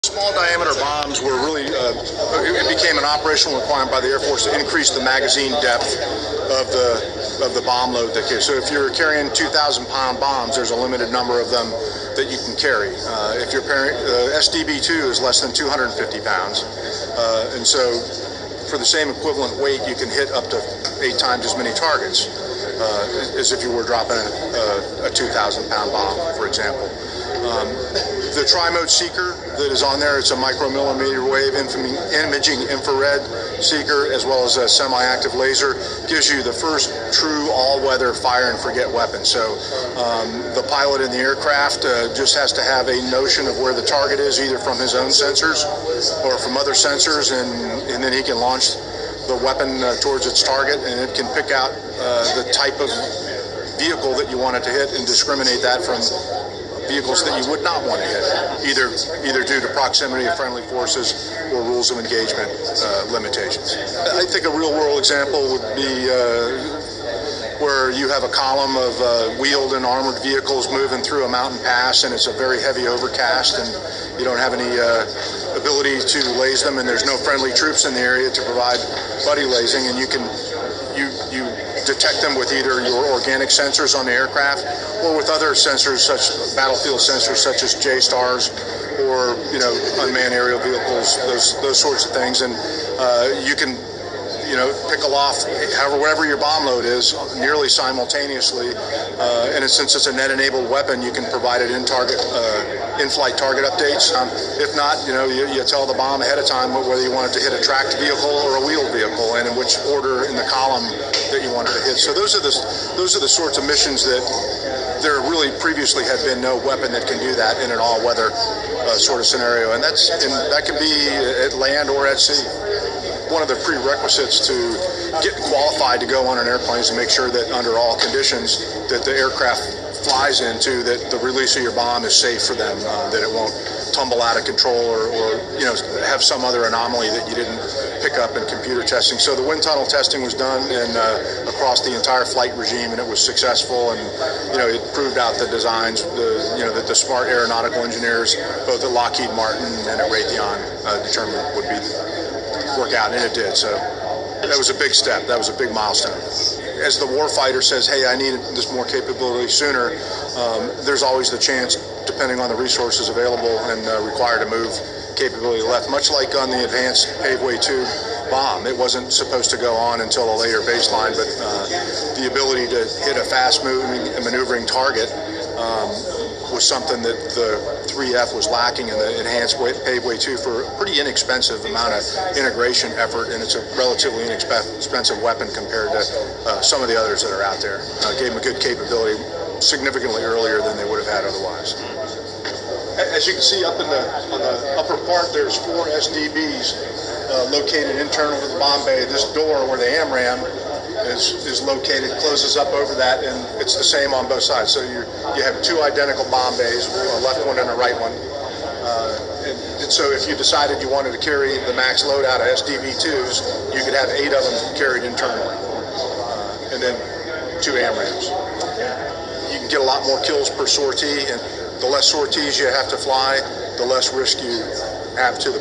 Small diameter bombs were really, it became an operational requirement by the Air Force to increase the magazine depth of the bomb load. So if you're carrying 2,000-pound bombs, there's a limited number of them that you can carry. If you're carrying, SDB-2 is less than 250 pounds. And so for the same equivalent weight, you can hit up to 8 times as many targets as if you were dropping a 2,000-pound bomb, for example. The tri-mode seeker that is on there, it's a micromillimeter wave imaging infrared seeker as well as a semi-active laser, gives you the first true all-weather fire and forget weapon. So the pilot in the aircraft just has to have a notion of where the target is, either from his own sensors or from other sensors, and then he can launch the weapon towards its target, and it can pick out the type of vehicle that you want it to hit and discriminate that from vehicles that you would not want to hit, either due to proximity of friendly forces or rules of engagement limitations. I think a real-world example would be where you have a column of wheeled and armored vehicles moving through a mountain pass, and it's a very heavy overcast, and you don't have any ability to laze them, and there's no friendly troops in the area to provide buddy lazing, and you detect them with either your organic sensors on the aircraft or with other sensors, such battlefield sensors such as J-stars or unmanned aerial vehicles, those sorts of things, and you can pick aloft whatever your bomb load is nearly simultaneously, and since it's a net-enabled weapon, you can provide it in-flight target updates. If not, you tell the bomb ahead of time whether you want it to hit a tracked vehicle or a wheeled vehicle, and in which order in the column that you want it to hit. So those are the sorts of missions that there really previously had been no weapon that can do that in an all-weather sort of scenario, and that can be at land or at sea. One of the prerequisites to get qualified to go on an airplane is to make sure that under all conditions that the aircraft flies into, that the release of your bomb is safe for them, that it won't tumble out of control or have some other anomaly that you didn't pick up in computer testing. So the wind tunnel testing was done across the entire flight regime, and it was successful, and it proved out the designs that the smart aeronautical engineers both at Lockheed Martin and at Raytheon determined would work out, and it did. So that was a big step. That was a big milestone. As the warfighter says, hey, I need this more capability sooner, there's always the chance, depending on the resources available and required to move capability left, much like on the advanced Paveway 2 bomb. It wasn't supposed to go on until a later baseline, but the ability to hit a fast-moving and maneuvering target was something that the 3F was lacking in the enhanced Paveway 2 for a pretty inexpensive amount of integration effort, and it's a relatively inexpensive weapon compared to some of the others that are out there. Gave them a good capability significantly earlier than they would have had otherwise. As you can see on the upper part, there's 4 SDBs located internal to the bomb bay. This door where the AMRAAM is located closes up over that, and it's the same on both sides. So you have 2 identical bomb bays, a left one and a right one. And so if you decided you wanted to carry the max load out of SDB-2s, you could have 8 of them carried internally, and then 2 AMRAAMs. You can get a lot more kills per sortie, and the less sorties you have to fly, the less risk you have to the